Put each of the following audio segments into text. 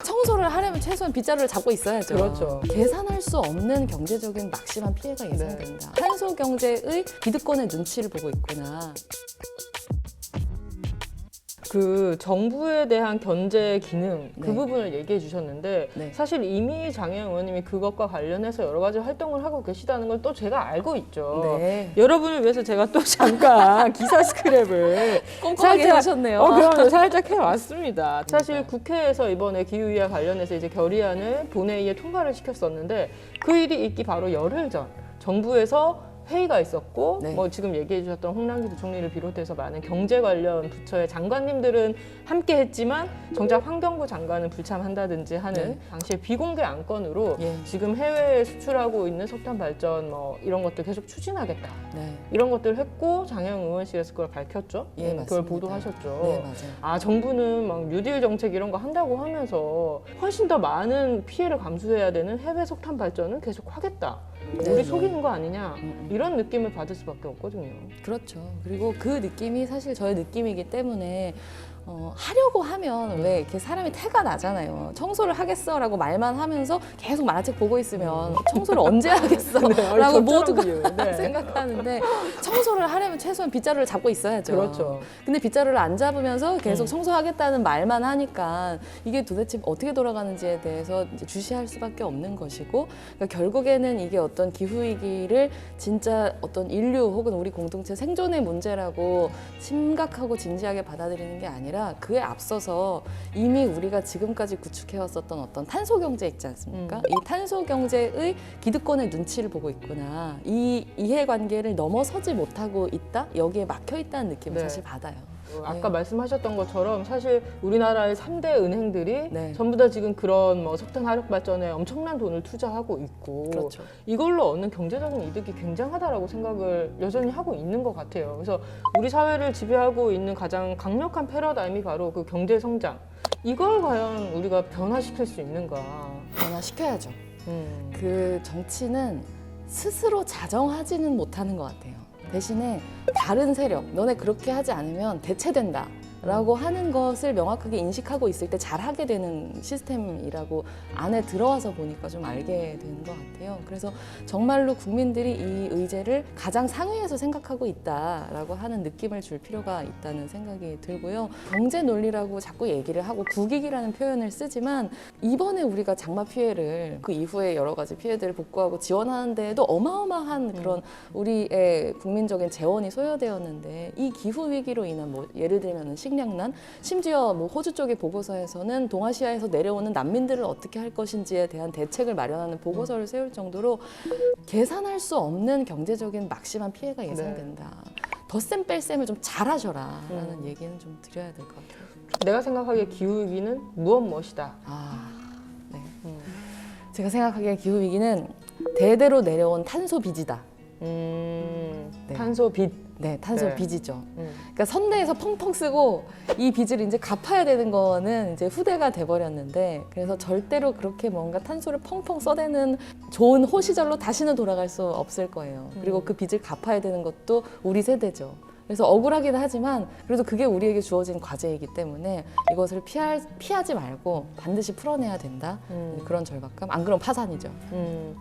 청소를 하려면 최소한 빗자루를 잡고 있어야죠. 그렇죠. 계산할 수 없는 경제적인 막심한 피해가 예상된다. 탄소 경제의 기득권의 눈치를 보고 있구나. 그 정부에 대한 견제 기능 그 네. 부분을 얘기해 주셨는데 네. 사실 이미 장혜영 의원님이 그것과 관련해서 여러 가지 활동을 하고 계시다는 걸 또 제가 알고 있죠. 네. 여러분을 위해서 제가 또 잠깐 기사 스크랩을 꼼꼼하게 하셨네요. 그럼 살짝 해왔습니다. 사실 국회에서 이번에 기후위와 관련해서 이제 결의안을 본회의에 통과를 시켰었는데 그 일이 있기 바로 열흘 전 정부에서 회의가 있었고 네. 뭐 지금 얘기해 주셨던 홍남기 부총리를 비롯해서 많은 경제 관련 부처의 장관님들은 함께 했지만 정작 환경부 장관은 불참한다든지 하는 네. 당시에 비공개 안건으로 예. 지금 해외에 수출하고 있는 석탄 발전 뭐 이런 것들 계속 추진하겠다. 네. 이런 것들을 했고 장혜영 의원실에서 그걸 밝혔죠. 예, 그걸 맞습니다. 보도하셨죠. 네, 맞아요. 아 정부는 막 뉴딜 정책 이런 거 한다고 하면서 훨씬 더 많은 피해를 감수해야 되는 해외 석탄 발전은 계속 하겠다. 네, 우리 네. 속이는 거 아니냐 이런 느낌을 받을 수밖에 없거든요. 그렇죠. 그리고 그 느낌이 사실 저의 느낌이기 때문에 하려고 하면 왜 이렇게 사람이 태가 나잖아요. 청소를 하겠어라고 말만 하면서 계속 만화책 보고 있으면 청소를 언제 하겠어라고 모두가 네. 생각하는데 청소를 하려면 최소한 빗자루를 잡고 있어야죠. 그렇죠. 근데 빗자루를 안 잡으면서 계속 청소하겠다는 말만 하니까 이게 도대체 어떻게 돌아가는지에 대해서 이제 주시할 수밖에 없는 것이고 그러니까 결국에는 이게 어떤 기후 위기를 진짜 어떤 인류 혹은 우리 공동체 생존의 문제라고 심각하고 진지하게 받아들이는 게 아니라 그에 앞서서 이미 우리가 지금까지 구축해왔었던 어떤 탄소 경제 있지 않습니까? 이 탄소 경제의 기득권의 눈치를 보고 있구나. 이 이해관계를 넘어서지 못하고 있다? 여기에 막혀 있다는 느낌을 네. 사실 받아요. 아까 말씀하셨던 것처럼 사실 우리나라의 3대 은행들이 네. 전부 다 지금 그런 뭐 석탄 화력 발전에 엄청난 돈을 투자하고 있고 그렇죠. 이걸로 얻는 경제적인 이득이 굉장하다라고 생각을 여전히 하고 있는 것 같아요. 그래서 우리 사회를 지배하고 있는 가장 강력한 패러다임이 바로 그 경제 성장. 이걸 과연 우리가 변화시킬 수 있는가? 변화시켜야죠. 그 정치는 스스로 자정하지는 못하는 것 같아요. 대신에 다른 세력, 너네 그렇게 하지 않으면 대체된다. 라고 하는 것을 명확하게 인식하고 있을 때 잘하게 되는 시스템이라고 안에 들어와서 보니까 좀 알게 되는 것 같아요. 그래서 정말로 국민들이 이 의제를 가장 상위에서 생각하고 있다라고 하는 느낌을 줄 필요가 있다는 생각이 들고요. 경제 논리라고 자꾸 얘기를 하고 국익이라는 표현을 쓰지만 이번에 우리가 장마 피해를 그 이후에 여러 가지 피해들을 복구하고 지원하는 데에도 어마어마한 그런 우리의 국민적인 재원이 소요되었는데 이 기후 위기로 인한 뭐 예를 들면 식량난, 심지어 뭐 호주 쪽의 보고서에서는 동아시아에서 내려오는 난민들을 어떻게 할 것인지에 대한 대책을 마련하는 보고서를 세울 정도로 계산할 수 없는 경제적인 막심한 피해가 예상된다. 덧셈 뺄셈을 좀 잘하셔라라는 얘기는 좀 드려야 될 것 같아요. 내가 생각하기에 기후위기는 무엇이다. 네. 제가 생각하기에 기후 위기는 대대로 내려온 탄소 빚이다. 탄소 빚. 네, 탄소 네. 빚이죠. 그러니까 선대에서 펑펑 쓰고 이 빚을 이제 갚아야 되는 거는 이제 후대가 돼버렸는데 그래서 절대로 그렇게 뭔가 탄소를 펑펑 써대는 좋은 호시절로 다시는 돌아갈 수 없을 거예요. 그리고 그 빚을 갚아야 되는 것도 우리 세대죠. 그래서 억울하긴 하지만 그래도 그게 우리에게 주어진 과제이기 때문에 이것을 피하지 말고 반드시 풀어내야 된다. 그런 절박감. 안 그러면 파산이죠.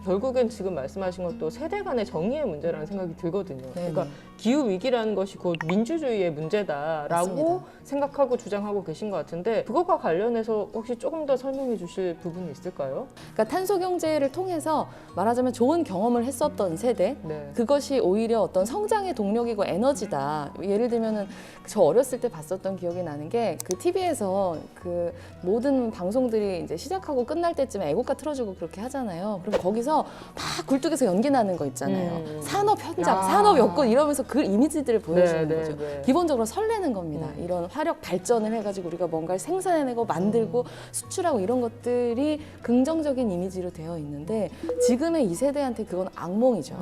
결국엔 지금 말씀하신 것도 세대 간의 정의의 문제라는 생각이 들거든요. 네네. 그러니까 기후 위기라는 것이 곧 민주주의의 문제다라고 맞습니다. 생각하고 주장하고 계신 것 같은데 그것과 관련해서 혹시 조금 더 설명해 주실 부분이 있을까요? 그러니까 탄소 경제를 통해서 말하자면 좋은 경험을 했었던 세대 네. 그것이 오히려 어떤 성장의 동력이고 에너지다. 예를 들면은 저 어렸을 때 봤었던 기억이 나는 게 그 TV에서 그 모든 방송들이 이제 시작하고 끝날 때쯤에 애국가 틀어주고 그렇게 하잖아요. 그럼 거기서 막 굴뚝에서 연기 나는 거 있잖아요. 산업 현장, 산업 여건 이러면서 그 이미지들을 보여주는 거죠. 기본적으로 설레는 겁니다. 이런 화력 발전을 해가지고 우리가 뭔가를 생산해내고 만들고 수출하고 이런 것들이 긍정적인 이미지로 되어 있는데 지금의 이 세대한테 그건 악몽이죠.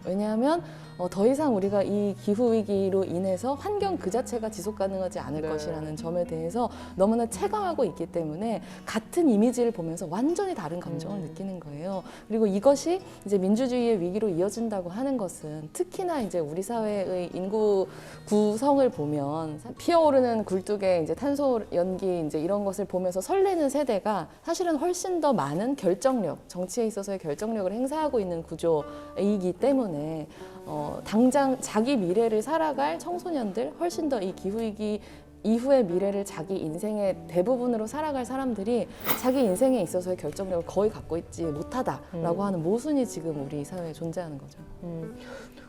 왜냐하면 더 이상 우리가 이 기후 위기로 인해서 환경 그 자체가 지속 가능하지 않을 네. 것이라는 점에 대해서 너무나 체감하고 있기 때문에 같은 이미지를 보면서 완전히 다른 감정을 느끼는 거예요. 그리고 이것이 이제 민주주의의 위기로 이어진다고 하는 것은 특히나 이제 우리 사회의 인구 구성을 보면 피어오르는 굴뚝에 이제 탄소 연기 이제 이런 것을 보면서 설레는 세대가 사실은 훨씬 더 많은 결정력, 정치에 있어서의 결정력을 행사하고 있는 구조이기 때문에 당장 자기 미래를 살아갈 청소년들, 훨씬 더 이 기후위기 이후의 미래를 자기 인생의 대부분으로 살아갈 사람들이 자기 인생에 있어서의 결정력을 거의 갖고 있지 못하다라고 하는 모순이 지금 우리 사회에 존재하는 거죠.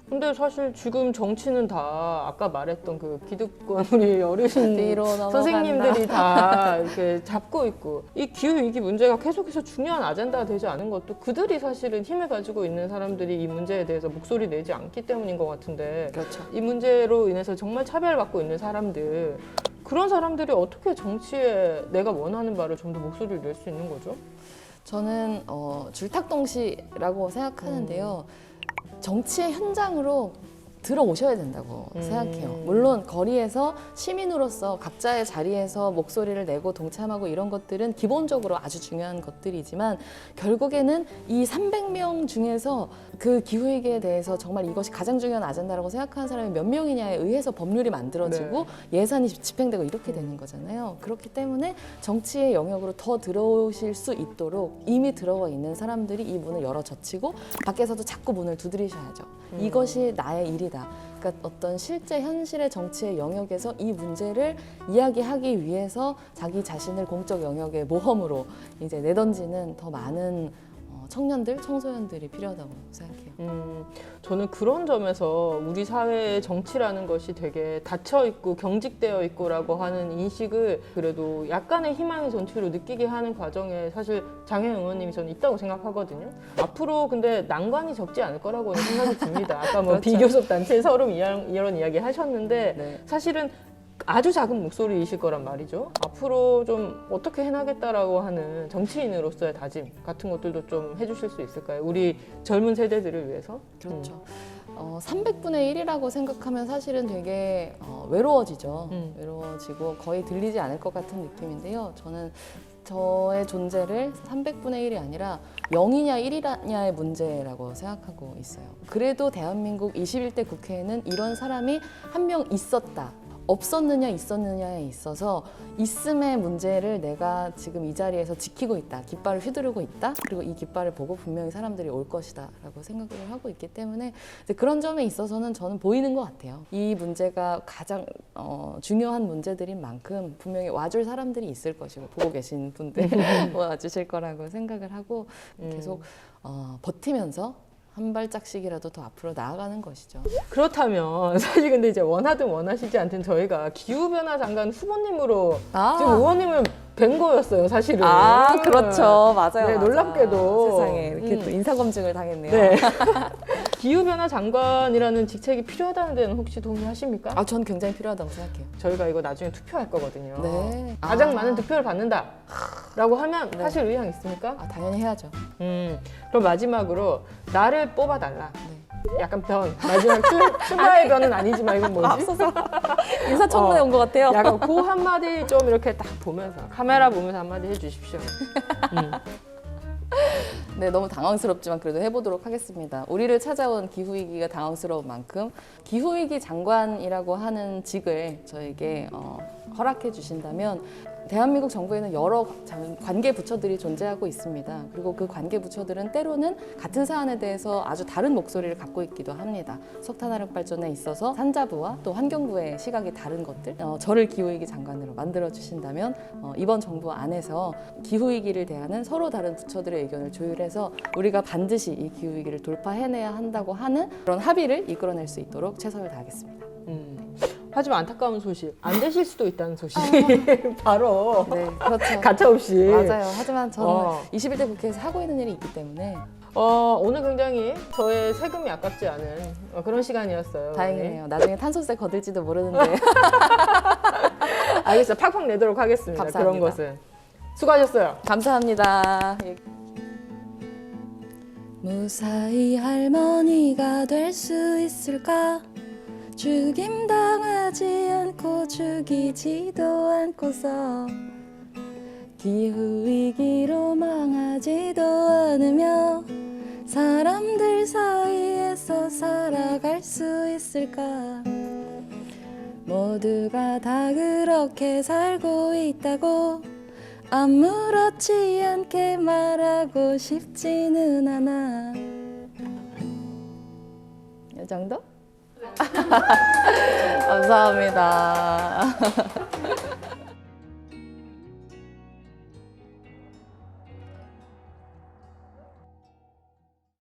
근데 사실 지금 정치는 다 아까 말했던 그 기득권 우리 어르신 뒤로 넘어간다. 선생님들이 다 이렇게 잡고 있고 이 기후 위기 문제가 계속해서 중요한 아젠다가 되지 않은 것도 그들이 사실은 힘을 가지고 있는 사람들이 이 문제에 대해서 목소리 내지 않기 때문인 것 같은데 그렇죠. 이 문제로 인해서 정말 차별받고 있는 사람들 그런 사람들이 어떻게 정치에 내가 원하는 바를 좀 더 목소리를 낼 수 있는 거죠? 저는 줄탁동시라고 생각하는데요. 정치의 현장으로 들어오셔야 된다고 생각해요. 물론 거리에서 시민으로서 각자의 자리에서 목소리를 내고 동참하고 이런 것들은 기본적으로 아주 중요한 것들이지만 결국에는 이 300명 중에서 그 기후위기에 대해서 정말 이것이 가장 중요한 아젠다라고 생각하는 사람이 몇 명이냐에 의해서 법률이 만들어지고 예산이 집행되고 이렇게 되는 거잖아요. 그렇기 때문에 정치의 영역으로 더 들어오실 수 있도록 이미 들어와 있는 사람들이 이 문을 열어 젖히고 밖에서도 자꾸 문을 두드리셔야죠. 이것이 나의 일이다. 그러니까 어떤 실제 현실의 정치의 영역에서 이 문제를 이야기하기 위해서 자기 자신을 공적 영역의 모험으로 이제 내던지는 더 많은 청년들, 청소년들이 필요하다고 생각해요. 저는 그런 점에서 우리 사회의 정치라는 것이 되게 닫혀있고 경직되어 있고라고 하는 인식을 그래도 약간의 희망의 전치로 느끼게 하는 과정에 사실 장혜영 의원님이 저는 있다고 생각하거든요. 앞으로 근데 난관이 적지 않을 거라고 생각이 듭니다. 아까 뭐 그렇죠. 비교섭 단체 서름 이런 이야기 하셨는데 네. 사실은 아주 작은 목소리이실 거란 말이죠. 앞으로 좀 어떻게 해나겠다라고 하는 정치인으로서의 다짐 같은 것들도 좀 해주실 수 있을까요? 우리 젊은 세대들을 위해서. 그렇죠. 300분의 1이라고 생각하면 사실은 되게 외로워지죠. 외로워지고 거의 들리지 않을 것 같은 느낌인데요. 저는 저의 존재를 300분의 1이 아니라 0이냐 1이냐의 문제라고 생각하고 있어요. 그래도 대한민국 21대 국회에는 이런 사람이 한 명 있었다. 없었느냐 있었느냐에 있어서 있음의 문제를 내가 지금 이 자리에서 지키고 있다. 깃발을 휘두르고 있다. 그리고 이 깃발을 보고 분명히 사람들이 올 것이다 라고 생각을 하고 있기 때문에 이제 그런 점에 있어서는 저는 보이는 것 같아요. 이 문제가 가장 중요한 문제들인 만큼 분명히 와줄 사람들이 있을 것이고 보고 계신 분들 와주실 거라고 생각을 하고 계속 버티면서 한 발짝씩이라도 더 앞으로 나아가는 것이죠. 그렇다면 사실 근데 이제 원하든 원하시지 않든 저희가 기후변화 장관 후보님으로 아. 지금 의원님을 뵌 거였어요, 사실은. 그렇죠. 맞아요. 네, 놀랍게도. 세상에 이렇게 또 인사검증을 당했네요. 네. 기후변화 장관이라는 직책이 필요하다는 데는 혹시 동의하십니까? 전 굉장히 필요하다고 생각해요. 저희가 이거 나중에 투표할 거거든요. 네. 가장 많은 득표를 받는다라고 하면 하실 의향 있습니까? 당연히 해야죠. 그럼 마지막으로 나를 뽑아달라. 네. 약간 마지막 출마의 변은 아니지만 이건 뭐지? 앞서서 인사청문회 온 것 같아요. 약간 그 한마디 좀 이렇게 딱 보면서 카메라 보면서 한마디 해주십시오. 네, 너무 당황스럽지만 그래도 해보도록 하겠습니다. 우리를 찾아온 기후위기가 당황스러운 만큼 기후위기 장관이라고 하는 직을 저에게 허락해 주신다면 대한민국 정부에는 여러 관계 부처들이 존재하고 있습니다. 그리고 그 관계 부처들은 때로는 같은 사안에 대해서 아주 다른 목소리를 갖고 있기도 합니다. 석탄화력 발전에 있어서 산자부와 또 환경부의 시각이 다른 것들, 저를 기후위기 장관으로 만들어 주신다면 이번 정부 안에서 기후위기를 대하는 서로 다른 부처들의 의견을 조율해서 우리가 반드시 이 기후위기를 돌파해내야 한다고 하는 그런 합의를 이끌어낼 수 있도록 최선을 다하겠습니다. 하지만 안타까운 소식, 안 되실 수도 있다는 소식. 바로 네, 그렇죠. 가차없이. 맞아요. 하지만 저는 21대 국회에서 하고 있는 일이 있기 때문에 오늘 굉장히 저의 세금이 아깝지 않은 그런 시간이었어요. 다행이네요. 나중에 탄소세 거들지도 모르는데. 알겠어요. 팍팍 내도록 하겠습니다. 감사합니다. 그런 것은. 수고하셨어요. 감사합니다. 무사히 할머니가 될 수 있을까? 죽임당하지 않고 죽이지도 않고서 기후위기로 망하지도 않으며 사람들 사이에서 살아갈 수 있을까? 모두가 다 그렇게 살고 있다고 아무렇지 않게 말하고 싶지는 않아. 이 정도? 감사합니다.